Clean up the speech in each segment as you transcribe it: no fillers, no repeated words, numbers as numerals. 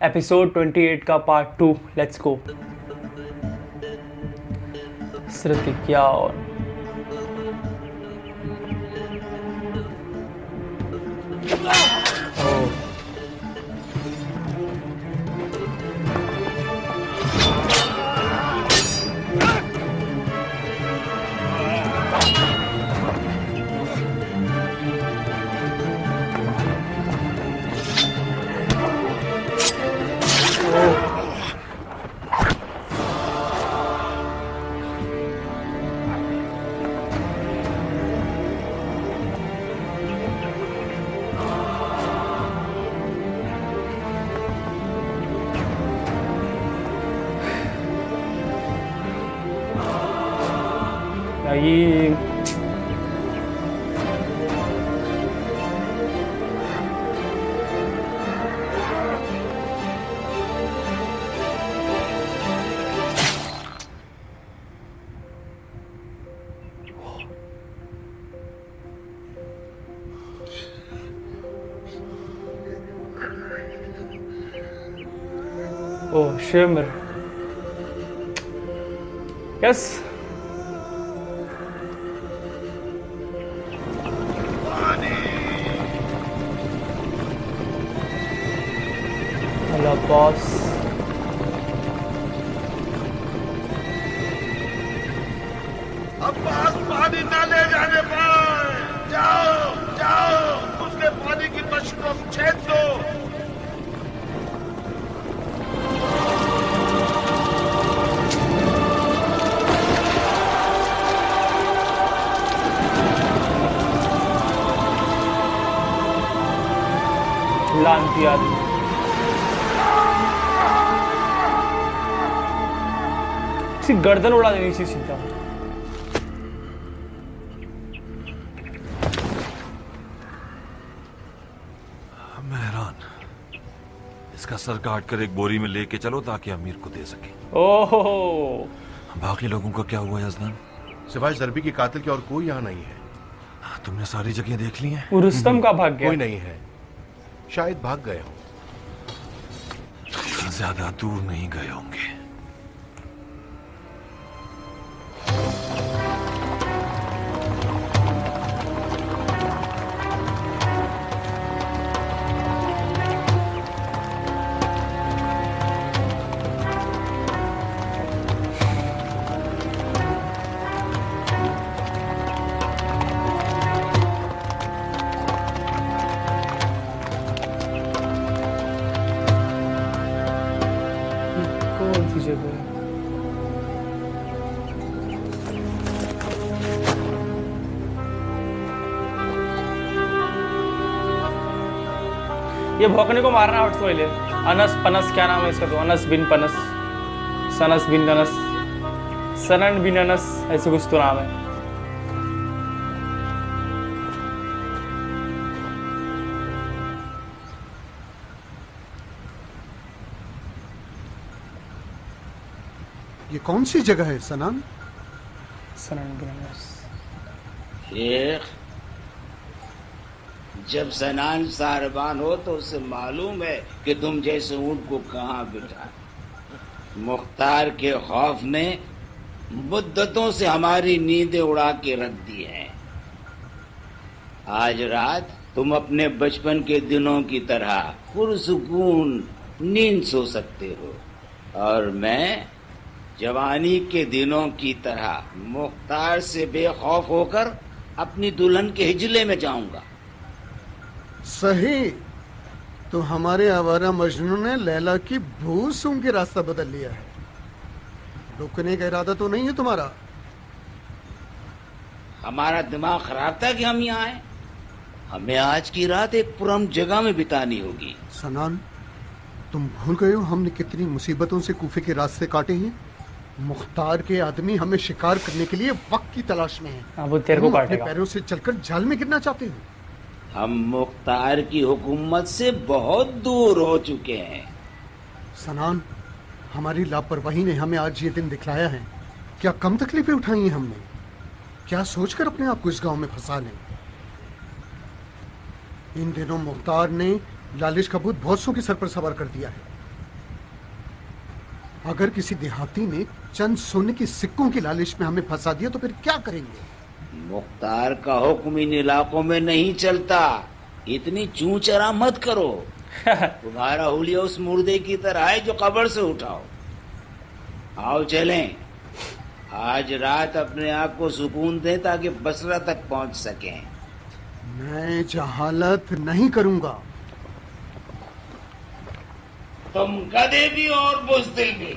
Episode 28 का part 2। Let's go. श्रुति क्या और ये ओह शिमर, यस बॉस। अब्बास पानी ना ले जाने पाए। जाओ जाओ, उसके पानी की मशकों छेद दो। लानती आदमी। गर्दन उड़ा देनी चाहिए सीधा। मैं हैरान, इसका सर काट कर एक बोरी में लेके चलो ताकि अमीर को दे सके। ओहो, बाकी लोगों का क्या हुआ यजदान? सिवाय जरबी के कातिल के और कोई यहाँ नहीं है। तुमने सारी जगह देख ली हैं? वो रुस्तम का भाग गया। कोई नहीं है, शायद भाग गए हो। ज्यादा दूर नहीं गए होंगे। ये भौंकने को मारना हट पहले। अनस पनस, क्या नाम है इसका? तो अनस बिन पनस, सनस बिन अनस, सनन बिन अनस, ऐसे कुछ तो नाम है। ये कौन सी जगह है सनान? सनन बिन अनस। शेख, जब सनान सारबान हो तो उसे मालूम है कि तुम जैसे ऊंट को कहाँ बिठा। मुख्तार के खौफ ने मुद्दतों से हमारी नींदें उड़ा के रख दी हैं। आज रात तुम अपने बचपन के दिनों की तरह पुरसुकून नींद सो सकते हो, और मैं जवानी के दिनों की तरह मुख्तार से बेखौफ होकर अपनी दुल्हन के हिजले में जाऊंगा। सही, तो हमारे आवारा मजनू ने लैला की भूल सूंघ के रास्ता बदल लिया है। रुकने का इरादा तो नहीं है तुम्हारा? हमारा दिमाग खराब था कि हम यहाँ आए। हमें आज की रात एक पुरअमन जगह में बितानी होगी। सनान, तुम भूल गए हो हमने कितनी मुसीबतों से कूफे के रास्ते काटे हैं। मुख्तार के आदमी हमें शिकार करने के लिए वक्त की तलाश में हैं। वो तेरे को तुम अपने काटेगा। पैरों से चलकर जाल में गिरना चाहते हो। हम मुख्तार की हुकूमत से बहुत दूर हो चुके हैं। सनान, हमारी लापरवाही ने हमें आज ये दिन दिखलाया है। क्या कम तकलीफें उठाई हैं हमने? क्या सोचकर अपने आप को इस गांव में फंसा लें? इन दिनों मुख्तार ने लालिश का भूत बहुत सौ के सर पर सवार कर दिया है। अगर किसी देहाती ने चंद सोने के सिक्कों की लालच में हमें फंसा दिया तो फिर क्या करेंगे? मुख्तार का हुक्म इन इलाकों में नहीं चलता। इतनी चूं चरा मत करो। तुम्हारा हुलिया उस मुर्दे की तरह है जो कब्र से उठाओ। आओ चलें। आज रात अपने आप को सुकून दें ताकि बसरा तक पहुंच सकें। मैं जहालत नहीं करूंगा। तुम गधे भी और बुज़दिल भी।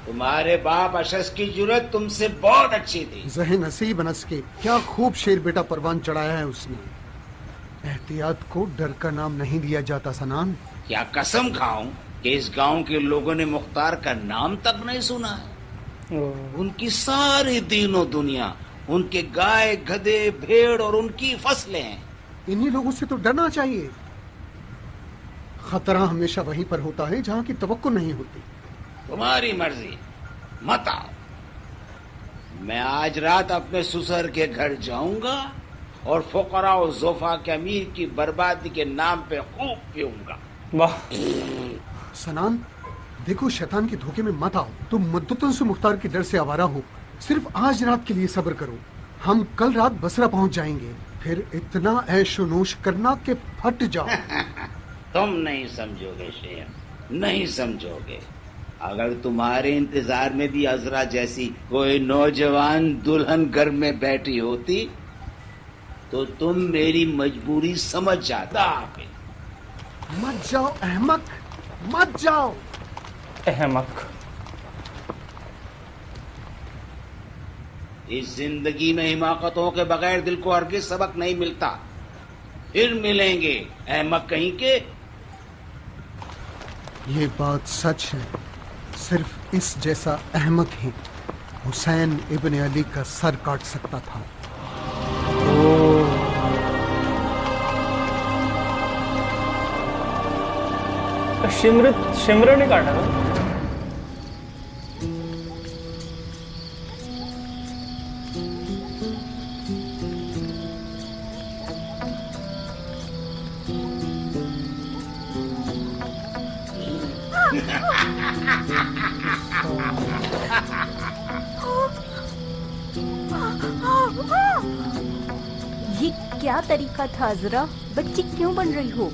तुम्हारे बाप अशस की जुर्रत तुमसे बहुत अच्छी थी। ज़हे नसीब अनस के क्या खूब शेर बेटा परवान चढ़ाया है उसने। एहतियात को डर का नाम नहीं दिया जाता सनान। क्या कसम खाऊं कि इस गांव के लोगों ने मुख्तार का नाम तक नहीं सुना है। उनकी सारी दीनों दुनिया उनके गाय गधे भेड़ और उनकी फसलें हैं। इन्हीं लोगों से तो डरना चाहिए। खतरा हमेशा वहीं पर होता है जहां की तवक्को नहीं होती। तुम्हारी मर्जी, मत आओ। मैं आज रात अपने ससुर के घर जाऊंगा और फुकरा और जोफा के अमीर की बर्बादी के नाम पे खूब पीऊंगा। वाह। सनान देखो, शैतान के धोखे में मत आओ। तुम मुद्दतों से मुख्तार के डर से आवारा हो। सिर्फ आज रात के लिए सब्र करो। हम कल रात बसरा पहुंच जाएंगे। फिर इतना ऐशो नोश करना कि फट जाओ। तुम नहीं समझोगे शेर, नहीं समझोगे। अगर तुम्हारे इंतजार में भी अजरा जैसी कोई नौजवान दुल्हन घर में बैठी होती तो तुम मेरी मजबूरी समझ जाता। मत जाओ अहमक, मत जाओ। अहमक। इस जिंदगी में हिमाकतों के बगैर दिल को हरगिज सबक नहीं मिलता। फिर मिलेंगे अहमक कहीं के। ये बात सच है। सिर्फ इस जैसा अहमक ही हुसैन इब्न अली का सर काट सकता था। शिमर ने काटा था। ये क्या तरीका था अजरा? बच्ची क्यों बन रही हो?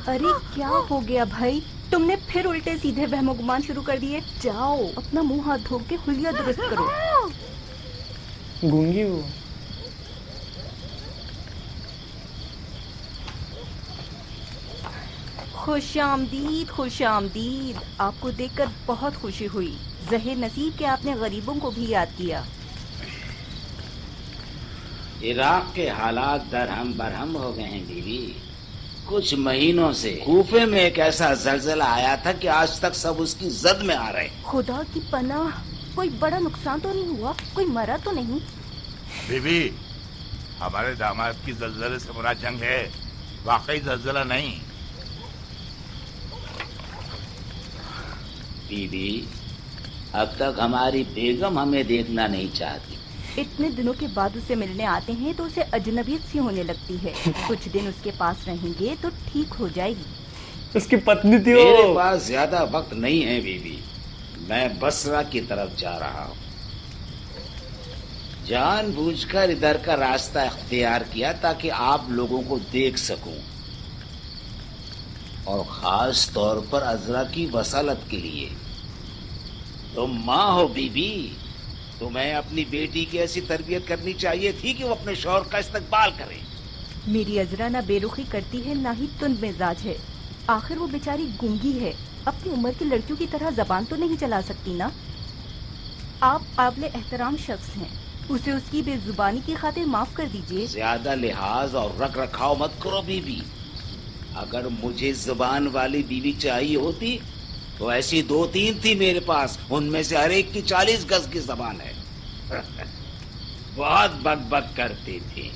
अरे क्या हो गया भाई? तुमने फिर उल्टे सीधे वहम गुमान शुरू कर दिए। जाओ अपना मुंह हाथ धो के हुलिया दुरुस्त करो। गूंगी वो। खुश आमदीद, खुश आमदीद। आपको देखकर बहुत खुशी हुई। ज़हे नसीब के आपने गरीबों को भी याद किया। इराक के हालात दरहम बरहम हो गए हैं बीवी। कुछ महीनों से कूफे में एक ऐसा जलजला आया था कि आज तक सब उसकी जद में आ रहे। खुदा की पनाह, कोई बड़ा नुकसान तो नहीं हुआ? कोई मरा तो नहीं? बीबी, हमारे दामाद की जलजले से बुरा जंग है, वाकई जलजला नहीं। बीबी, अब तक हमारी बेगम हमें देखना नहीं चाहती। इतने दिनों के बाद उसे मिलने आते हैं तो उसे अजनबियत सी होने लगती है। कुछ दिन उसके पास रहेंगे तो ठीक हो जाएगी। उसकी पत्नी थी मेरे वो। पास ज्यादा वक्त नहीं है बीबी। मैं बसरा की तरफ जा रहा हूँ। जानबूझकर इधर का रास्ता इख्तियार किया ताकि आप लोगों को देख सकूं, और खास तौर पर अजरा की वसालत के लिए। तुम माँ हो बीबी, तुम्हें अपनी बेटी की ऐसी तरबियत करनी चाहिए थी कि वो अपने शौहर का इस्तकबाल करे। मेरी अजरा ना बेरुखी करती है ना ही तुंद मिजाज है। आखिर वो बेचारी गूंगी है, अपनी उम्र की लड़कियों की तरह जबान तो नहीं चला सकती ना। आप काबिल एहतराम शख्स हैं, उसे उसकी बेजुबानी की खातिर माफ कर दीजिए। ज्यादा लिहाज और रख रखाव मत करो बीबी। अगर मुझे जुबान वाली बीवी चाहिए होती तो ऐसी 2-3 थी मेरे पास। उनमें से हर एक की 40 गज की जबान है। बहुत बक करती थी।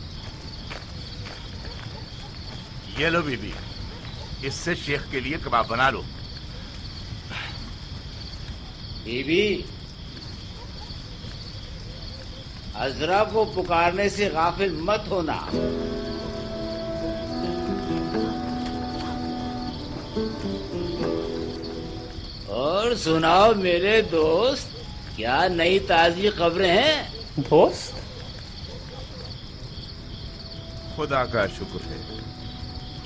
ये लो बीबी, इससे शेख के लिए कबाब बना लो। बीबी, अजरा को पुकारने से गाफिल मत होना। और सुनाओ मेरे दोस्त, क्या नई ताजी खबरें हैं? दोस्त? खुदा का शुक्र है।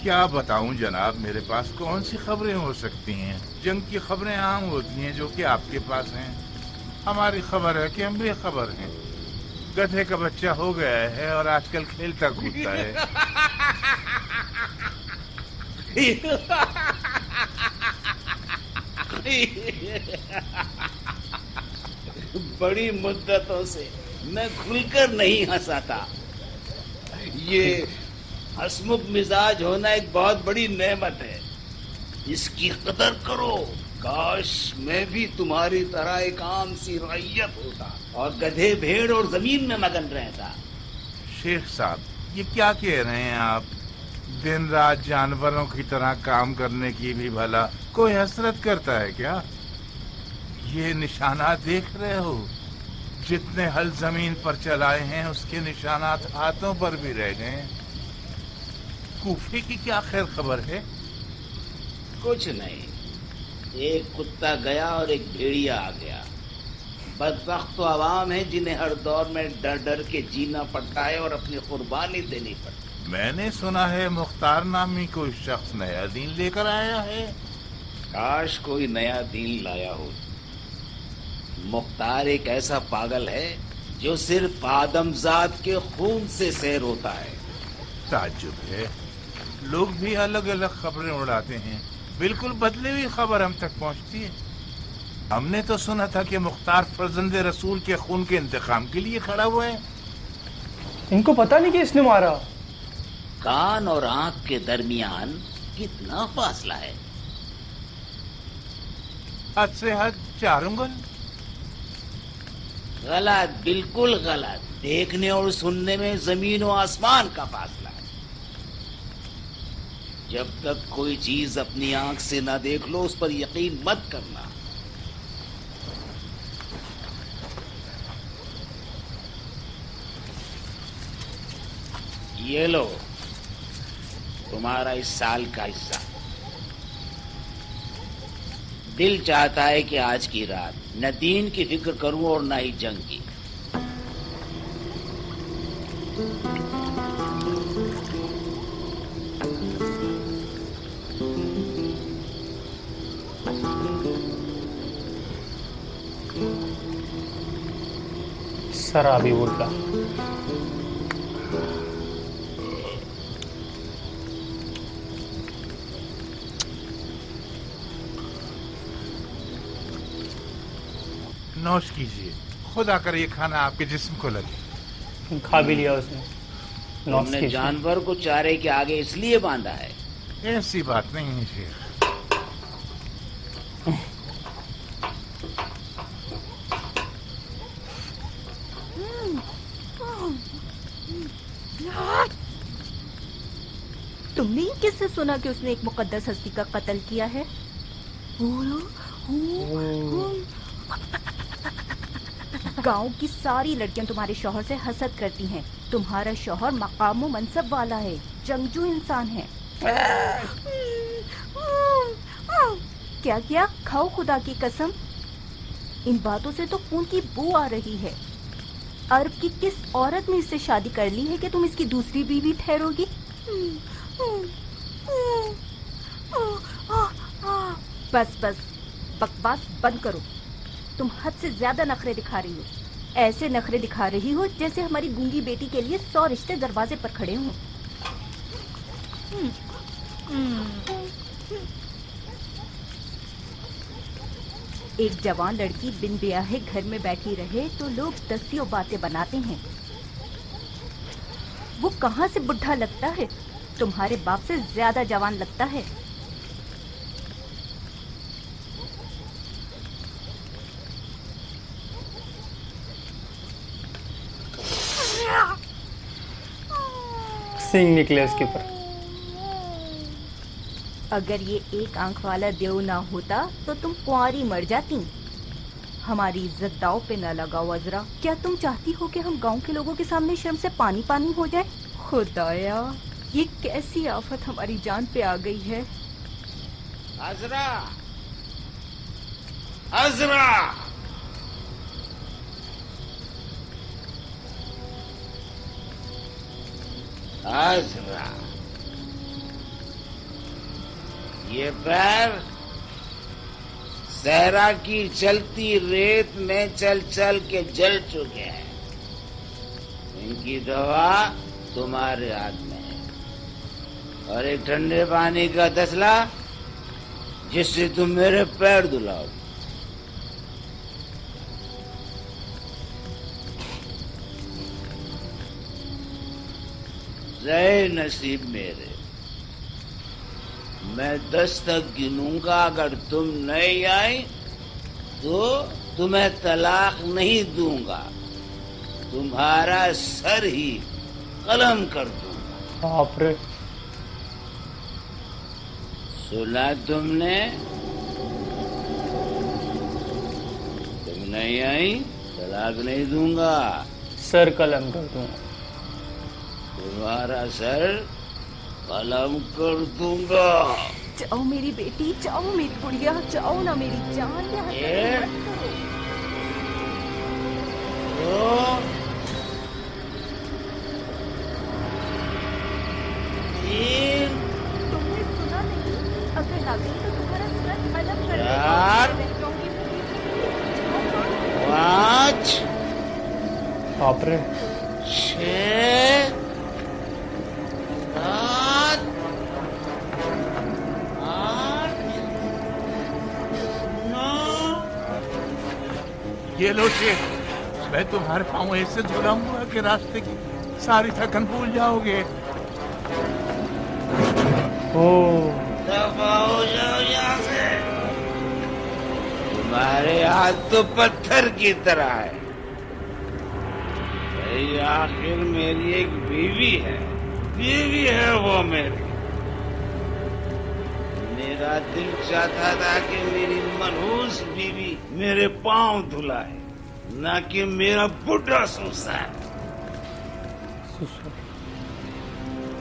क्या बताऊं जनाब, मेरे पास कौन सी खबरें हो सकती हैं? जंग की खबरें आम होती हैं जो कि आपके पास हैं। हमारी खबर है कि हम बेखबर हैं। गधे का बच्चा हो गया है और आजकल खेलता कूदता है। बड़ी मुद्दतों से मैं खुलकर नहीं हंसा था। ये हंसमुख मिजाज होना एक बहुत बड़ी नेमत है, इसकी कदर करो। काश मैं भी तुम्हारी तरह एक आम सी रैयत होता और गधे भेड़ और जमीन में मगन रहता। शेख साहब, ये क्या कह रहे हैं आप? दिन रात जानवरों की तरह काम करने की भी भला कोई हसरत करता है क्या? ये निशानात देख रहे हो? जितने हल जमीन पर चलाए हैं उसके निशानात हाथों पर भी रह गए। कूफे की क्या खैर खबर है? कुछ नहीं, एक कुत्ता गया और एक भेड़िया आ गया। बदबख्त तो आवाम है जिन्हें हर दौर में डर डर के जीना पड़ता है और अपनी कुर्बानी देनी पड़ती है। मैंने सुना है मुख्तार नामी कोई शख्स नया दीन लेकर आया है। काश कोई नया दीन लाया हो। मुख्तार एक ऐसा पागल है जो सिर्फ आदमजात के खून से सैर होता है। ताज्जुब है, लोग भी अलग अलग खबरें उड़ाते हैं, बिल्कुल बदली हुई खबर हम तक पहुंचती है। हमने तो सुना था कि मुख्तार फर्जंदे रसूल के खून के इंतकाम के लिए खड़ा हुआ है। इनको पता नहीं कि इसने मारा। कान और आंख के दरमियान कितना फासला है? हद से हद 4 उंगल। गलत, बिल्कुल गलत। देखने और सुनने में जमीन और आसमान का फासला है। जब तक कोई चीज अपनी आंख से ना देख लो उस पर यकीन मत करना। ये लो तुम्हारा इस साल का हिस्सा। दिल चाहता है कि आज की रात न दीन की फिक्र करूं और न ही जंग की। शराबी वोडका। नौश कीजिए, खुदा कर ये खाना आपके जिस्म को लगे। खा भी लिया उसने। नौश हमने कीजिए। जानवर को चारे के आगे इसलिए बांधा है। ऐसी बात नहीं है शेख। तुमने ये किससे सुना कि उसने एक मुकद्दस हस्ती का कत्ल किया है? गांव की सारी लड़कियां तुम्हारे शौहर से हसद करती हैं। तुम्हारा शौहर मकाम व मनसब वाला है, जंगजू इंसान है। क्या क्या खाओ खुदा की कसम। इन बातों से तो खून की बू आ रही है। अरब की किस औरत ने इससे शादी कर ली है कि तुम इसकी दूसरी बीवी ठहरोगी? बस बस बकवास बंद करो। तुम हद से ज्यादा नखरे दिखा रही हो। ऐसे नखरे दिखा रही हो जैसे हमारी गूंगी बेटी के लिए 100 रिश्ते दरवाजे पर खड़े हों। एक जवान लड़की बिन ब्याहे घर में बैठी रहे तो लोग दसियों बातें बनाते हैं। वो कहाँ से बुढ़ा लगता है? तुम्हारे बाप से ज्यादा जवान लगता है। सिंग निकले उसके ऊपर। अगर ये एक आंख वाला देव ना होता तो तुम कुंवारी मर जाती। हमारी इज्जत दाव पे न लगाओ अजरा। क्या तुम चाहती हो कि हम गांव के लोगों के सामने शर्म से पानी पानी हो जाए? खुदाया, ये कैसी आफत हमारी जान पे आ गई है। अजरा, अजरा। अजरा, ये पैर सहरा की चलती रेत में चल चल के जल चुके हैं। इनकी दवा तुम्हारे हाथ में है और एक ठंडे पानी का तसला जिससे तुम मेरे पैर धुलाओ। जय नसीब मेरे, मैं 10 तक गिनूंगा। अगर तुम नहीं आई तो तुम्हें तलाक नहीं दूंगा, तुम्हारा सर ही कलम कर दूंगा। बाप रे। सुना तुमने? तुम नहीं आई, तलाक नहीं दूंगा, सर कलम कर दूंगा। तुम्हारा सर कलम कर दूंगा। जाओ मेरी बेटी, जाओ मेरी गुड़िया, जाओ ना मेरी जान। एक, दो, 3, तुमने सुना नहीं? अगर ना गई तो तुम्हारा सर कलम कर चार, 5, बाप रे। 6, 7, 8, 9। ये लो शेख, मैं तुम्हारे पाँव ऐसे झुलाऊंगा कि रास्ते की सारी थकन भूल जाओगे। ओ दफा हो जाओ यहाँ से। तुम्हारे हाथ तो पत्थर की तरह है। भाई आखिर मेरी एक बीवी है, बीवी है वो मेरी। मेरा दिल चाहता था कि मेरी मनहूस बीवी मेरे पांव धुलाए, ना कि मेरा बुढ़ा सुसार।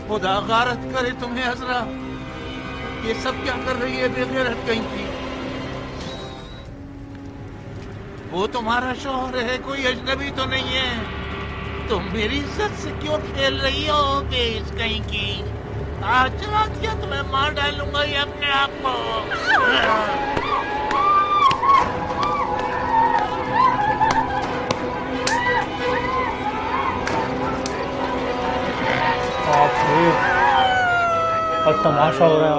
खुदा गारत करे तुम्हें हजरा, ये सब क्या कर रही है बेगैरत कहीं की। वो तुम्हारा शौहर है, कोई अजनबी तो नहीं है। तुम मेरी इज्जत से क्यों खेल रही हो बेइज्जत कहीं की। आज रात या तुम्हें मार डालूंगा ये अपने आप को। बाप रे, और तमाशा हो रहा है।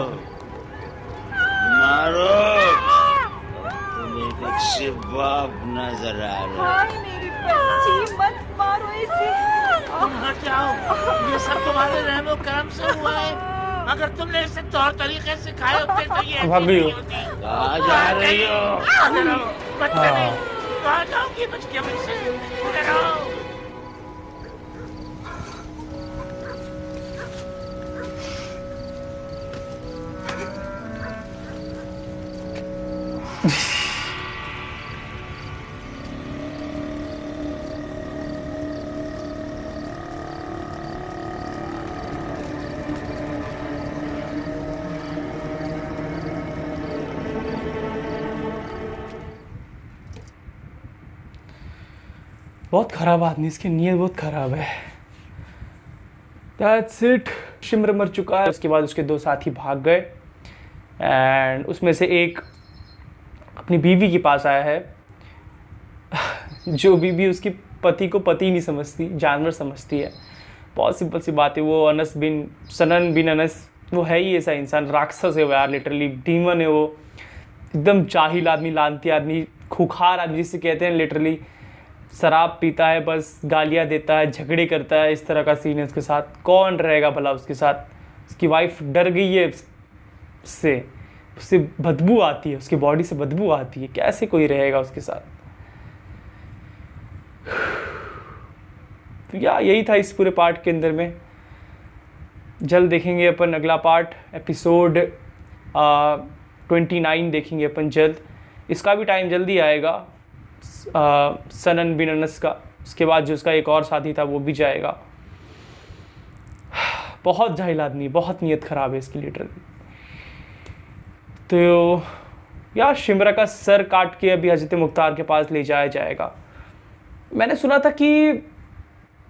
मारो, तुम एक अच्छे बाप नजर आ रहे हो। हाय मेरी बच्ची, मत मारो इसे। हट जाओ, ये सब तुम्हारे रहमो करम से हुआ है। अगर तुमने इसे तौर तरीके सिखाए होते तो ये भाग गई हो। कहाँ जा रही हो? कहाँ जाओगी बच के मुझसे? इधर आओ। बहुत खराब आदमी, इसकी नीयत बहुत खराब है। That's it. शिमर मर चुका है। उसके बाद उसके 2 साथी भाग गए एंड उसमें से एक अपनी बीवी के पास आया है। जो बीवी उसकी पति को पति नहीं समझती, जानवर समझती है। बहुत सिंपल सी बात है। वो सनन बिन अनस, वो है ही ऐसा इंसान, राक्षस है वो यार, लिटरली डीमन है वो। एकदम जाहिल आदमी, लानती आदमी, खुखार आदमी जिसे कहते हैं। लिटरली शराब पीता है, बस गालियाँ देता है, झगड़े करता है। इस तरह का सीन है उसके साथ। कौन रहेगा भला उसके साथ? उसकी वाइफ डर गई है उससे बदबू आती है, उसकी बॉडी से बदबू आती है। कैसे कोई रहेगा उसके साथ? तो यही था इस पूरे पार्ट के अंदर में। जल्द देखेंगे अपन अगला पार्ट, एपिसोड 29 देखेंगे अपन जल्द। इसका भी टाइम जल्दी आएगा, सनन बिन अनस का। उसके बाद जो उसका एक और साथी था वो भी जाएगा। बहुत जाहिल आदमी, बहुत नीयत ख़राब है इसकी लिटरली। तो या शिमरा का सर काट के अभी हजरत मुख्तार के पास ले जाया जाएगा। मैंने सुना था कि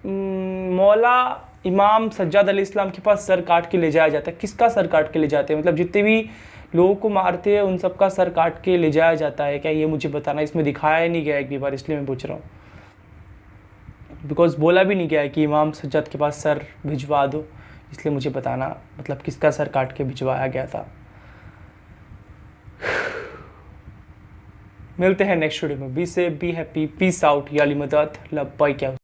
मौला इमाम सज्जाद अली इस्लाम के पास सर काट के ले जाया जाता है। किसका सर काट के ले जाते हैं? मतलब जितने भी लोगों को मारते हैं उन सब का सर काट के ले जाया जाता है क्या? ये मुझे बताना, इसमें दिखाया नहीं गया एक भी बार, इसलिए मैं पूछ रहा हूँ। बिकॉज बोला भी नहीं गया है कि इमाम सज्जाद के पास सर भिजवा दो, इसलिए मुझे बताना मतलब किसका सर काट के भिजवाया गया था। मिलते हैं नेक्स्ट वीडियो में। बी से बी हैप्पी, पीस आउट, या अली मदद, लव बाय। क्या